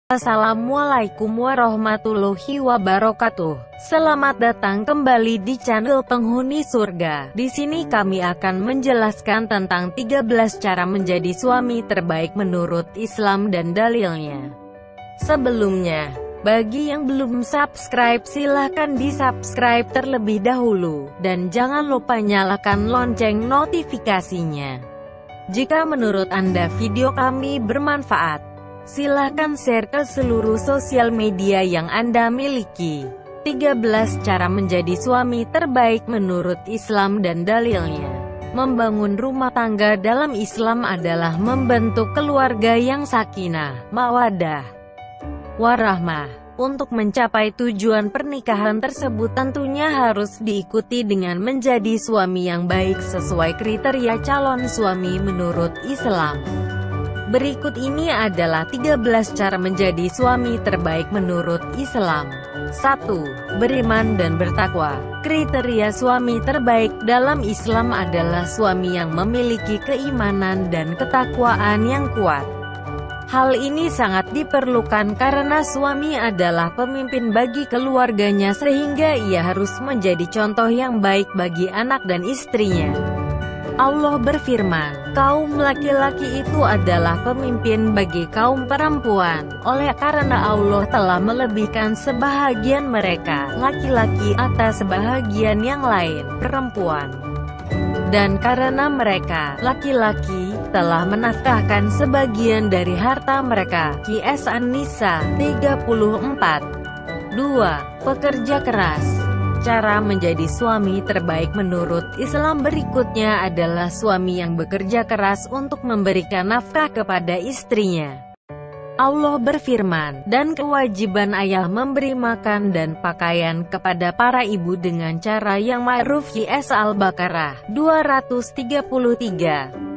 Assalamualaikum warahmatullahi wabarakatuh. Selamat datang kembali di channel Penghuni Surga. Di sini kami akan menjelaskan tentang 13 cara menjadi suami terbaik menurut Islam dan dalilnya. Sebelumnya, bagi yang belum subscribe silahkan di-subscribe terlebih dahulu, dan jangan lupa nyalakan lonceng notifikasinya. Jika menurut Anda video kami bermanfaat, silahkan share ke seluruh sosial media yang Anda miliki. 13 cara menjadi suami terbaik menurut Islam dan dalilnya. Membangun rumah tangga dalam Islam adalah membentuk keluarga yang sakinah, mawaddah, warahmah. Untuk mencapai tujuan pernikahan tersebut tentunya harus diikuti dengan menjadi suami yang baik sesuai kriteria calon suami menurut Islam. Berikut ini adalah 13 cara menjadi suami terbaik menurut Islam. 1. Beriman dan bertakwa. Kriteria suami terbaik dalam Islam adalah suami yang memiliki keimanan dan ketakwaan yang kuat. Hal ini sangat diperlukan karena suami adalah pemimpin bagi keluarganya sehingga ia harus menjadi contoh yang baik bagi anak dan istrinya. Allah berfirman, kaum laki-laki itu adalah pemimpin bagi kaum perempuan. Oleh karena Allah telah melebihkan sebahagian mereka, laki-laki, atas sebahagian yang lain, perempuan. Dan karena mereka, laki-laki, telah menafkahkan sebagian dari harta mereka. Qs An-Nisa 34. 2. Pekerja keras. Cara menjadi suami terbaik menurut Islam berikutnya adalah suami yang bekerja keras untuk memberikan nafkah kepada istrinya. Allah berfirman, dan kewajiban ayah memberi makan dan pakaian kepada para ibu dengan cara yang ma'ruf. Qs Al-Baqarah 233.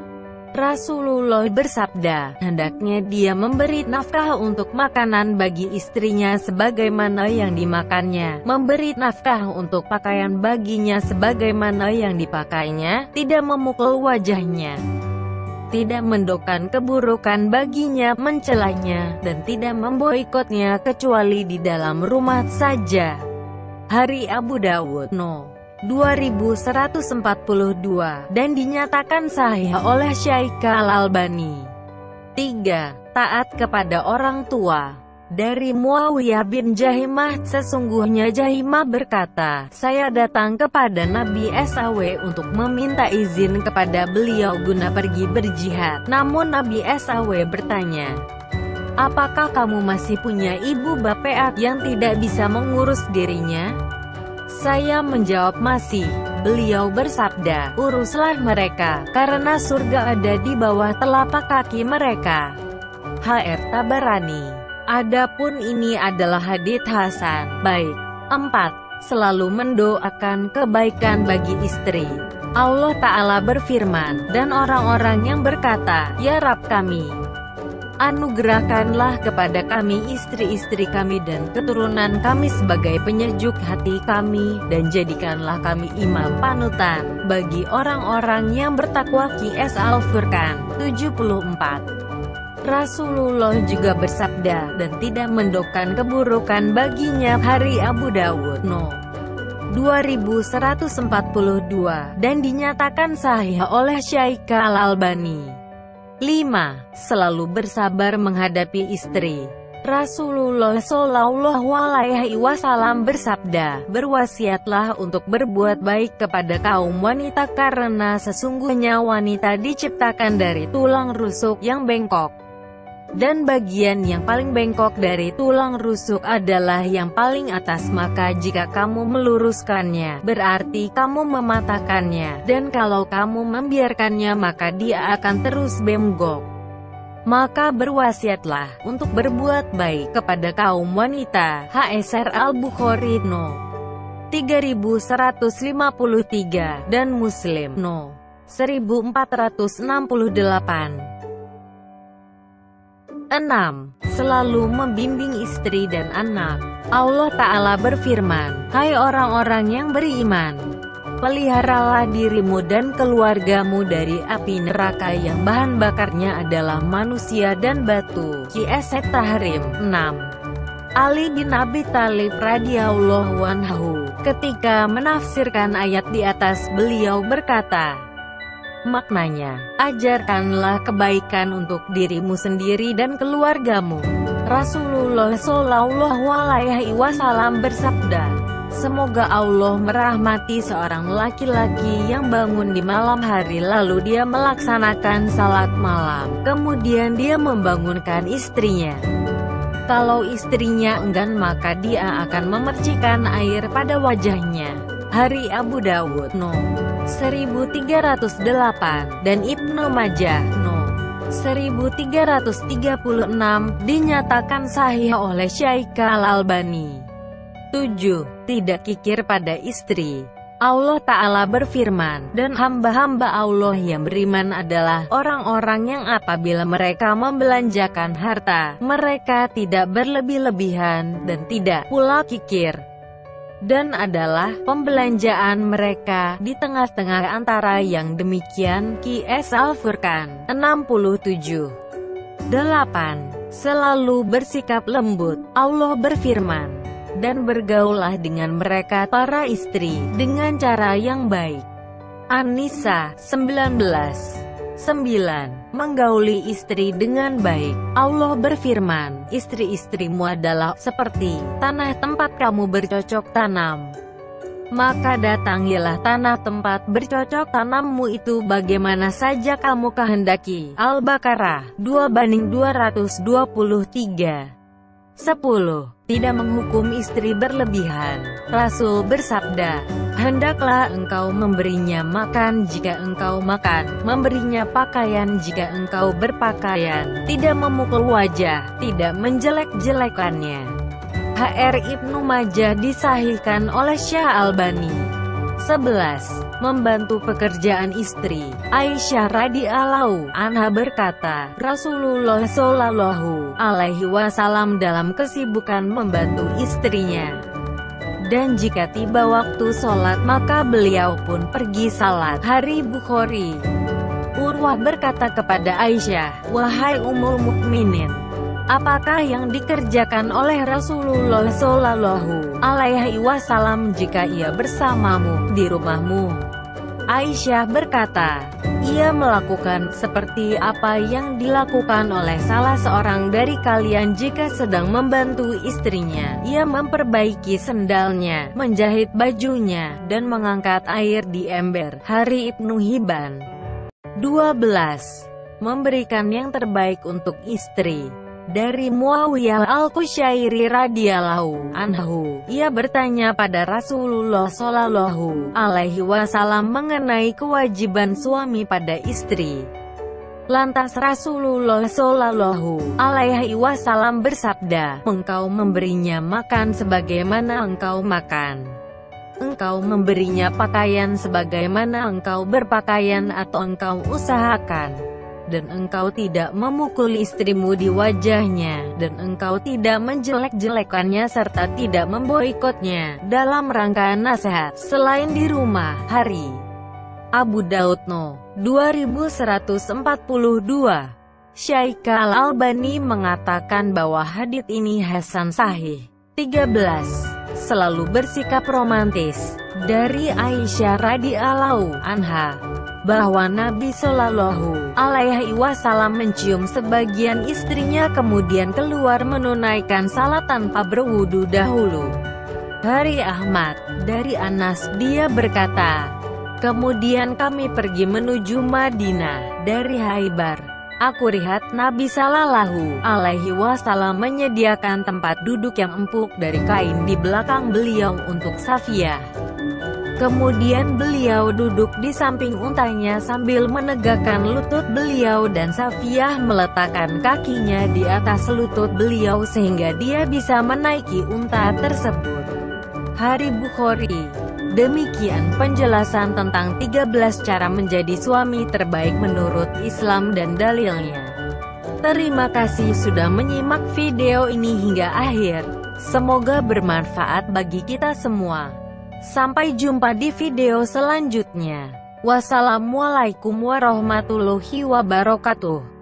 Rasulullah bersabda, hendaknya dia memberi nafkah untuk makanan bagi istrinya sebagaimana yang dimakannya, memberi nafkah untuk pakaian baginya sebagaimana yang dipakainya, tidak memukul wajahnya, tidak mendoakan keburukan baginya, mencelanya, dan tidak memboikotnya kecuali di dalam rumah saja. Hari Abu Dawud No. 2142, dan dinyatakan sahih oleh Syaikh Al-Albani. 3. Taat kepada orang tua. Dari Muawiyah bin Jahimah, sesungguhnya Jahimah berkata, saya datang kepada Nabi SAW untuk meminta izin kepada beliau guna pergi berjihad. Namun Nabi SAW bertanya, apakah kamu masih punya ibu bapak yang tidak bisa mengurus dirinya? Saya menjawab masih. Beliau bersabda, uruslah mereka, karena surga ada di bawah telapak kaki mereka. H.R. Tabarani. Adapun ini adalah hadits hasan. Baik. 4. Selalu mendoakan kebaikan bagi istri. Allah Ta'ala berfirman, dan orang-orang yang berkata, ya Rabb kami, anugerahkanlah kepada kami istri-istri kami dan keturunan kami sebagai penyejuk hati kami, dan jadikanlah kami imam panutan bagi orang-orang yang bertakwa. Qs Al-Furqan 74. Rasulullah juga bersabda, dan tidak mendoakan keburukan baginya. Hari Abu Dawud No. 2142, dan dinyatakan sahih oleh Syaikh Al-Albani. 5. Selalu bersabar menghadapi istri. Rasulullah Shallallahu Alaihi Wasallam bersabda, berwasiatlah untuk berbuat baik kepada kaum wanita karena sesungguhnya wanita diciptakan dari tulang rusuk yang bengkok. Dan bagian yang paling bengkok dari tulang rusuk adalah yang paling atas, maka jika kamu meluruskannya, berarti kamu mematahkannya, dan kalau kamu membiarkannya maka dia akan terus bengkok. Maka berwasiatlah untuk berbuat baik kepada kaum wanita. HSR Al-Bukhari No. 3153, dan Muslim No. 1468. 6. Selalu membimbing istri dan anak. Allah Ta'ala berfirman, hai orang-orang yang beriman, peliharalah dirimu dan keluargamu dari api neraka yang bahan bakarnya adalah manusia dan batu. Qs Tahrim 6. Ali bin Abi Thalib radhiyallahu anhu, ketika menafsirkan ayat di atas, beliau berkata, maknanya, ajarkanlah kebaikan untuk dirimu sendiri dan keluargamu. Rasulullah Shallallahu Alaihi Wasallam bersabda, semoga Allah merahmati seorang laki-laki yang bangun di malam hari lalu dia melaksanakan salat malam, kemudian dia membangunkan istrinya. Kalau istrinya enggan maka dia akan memercikan air pada wajahnya. Hari Abu Dawud No. 1308 dan Ibnu Majah No. 1336 dinyatakan sahih oleh Syaikh Al-Albani. 7. Tidak kikir pada istri. Allah Ta'ala berfirman, dan hamba-hamba Allah yang beriman adalah orang-orang yang apabila mereka membelanjakan harta, mereka tidak berlebih-lebihan dan tidak pula kikir. Dan adalah pembelanjaan mereka di tengah-tengah antara yang demikian. Qs Al-Furqan 67. 8. Selalu bersikap lembut. Allah berfirman, dan bergaullah dengan mereka para istri dengan cara yang baik. An-Nisa 19. 9. Menggauli istri dengan baik. Allah berfirman, istri-istrimu adalah seperti tanah tempat kamu bercocok tanam. Maka datangilah tanah tempat bercocok tanammu itu bagaimana saja kamu kehendaki. Al-Baqarah 2:223. 10. Tidak menghukum istri berlebihan. Rasul bersabda, hendaklah engkau memberinya makan jika engkau makan, memberinya pakaian jika engkau berpakaian, tidak memukul wajah, tidak menjelek-jelekannya. Hr Ibnu Majah disahihkan oleh Syekh Albani. 11. Membantu pekerjaan istri. Aisyah radhiyallahu anha berkata, Rasulullah Shallallahu Alaihi Wasallam dalam kesibukan membantu istrinya. Dan jika tiba waktu sholat maka beliau pun pergi salat. Hari Bukhari. Urwah berkata kepada Aisyah, wahai Ummul Mukminin, apakah yang dikerjakan oleh Rasulullah Shallallahu Alaihi Wasallam jika ia bersamamu di rumahmu? Aisyah berkata, ia melakukan seperti apa yang dilakukan oleh salah seorang dari kalian jika sedang membantu istrinya. Ia memperbaiki sendalnya, menjahit bajunya, dan mengangkat air di ember. Hari Ibnu Hibban. 12. Memberikan yang terbaik untuk istri. Dari Muawiyah Al-Qushairi radhiyallahu anhu, ia bertanya pada Rasulullah Shallallahu Alaihi Wasallam mengenai kewajiban suami pada istri. Lantas Rasulullah Shallallahu Alaihi Wasallam bersabda, engkau memberinya makan sebagaimana engkau makan. Engkau memberinya pakaian sebagaimana engkau berpakaian atau engkau usahakan. Dan engkau tidak memukul istrimu di wajahnya, dan engkau tidak menjelek-jelekannya serta tidak memboikotnya, dalam rangka nasihat, selain di rumah. Hari Abu Daud No. 2142. Syaikh Al-Albani mengatakan bahwa hadits ini hasan sahih. 13. Selalu bersikap romantis. Dari Aisyah radhiyallahu anha, bahwa Nabi Shallallahu Alaihi Wasallam mencium sebagian istrinya kemudian keluar menunaikan salat tanpa berwudu dahulu. Hari Ahmad. Dari Anas dia berkata, kemudian kami pergi menuju Madinah. Dari Haibar, aku lihat Nabi Shallallahu Alaihi Wasallam menyediakan tempat duduk yang empuk dari kain di belakang beliau untuk Safiyah. Kemudian beliau duduk di samping untanya sambil menegakkan lutut beliau dan Safiyah meletakkan kakinya di atas lutut beliau sehingga dia bisa menaiki unta tersebut. Hari Bukhari. Demikian penjelasan tentang 13 cara menjadi suami terbaik menurut Islam dan dalilnya. Terima kasih sudah menyimak video ini hingga akhir. Semoga bermanfaat bagi kita semua. Sampai jumpa di video selanjutnya. Wassalamualaikum warahmatullahi wabarakatuh.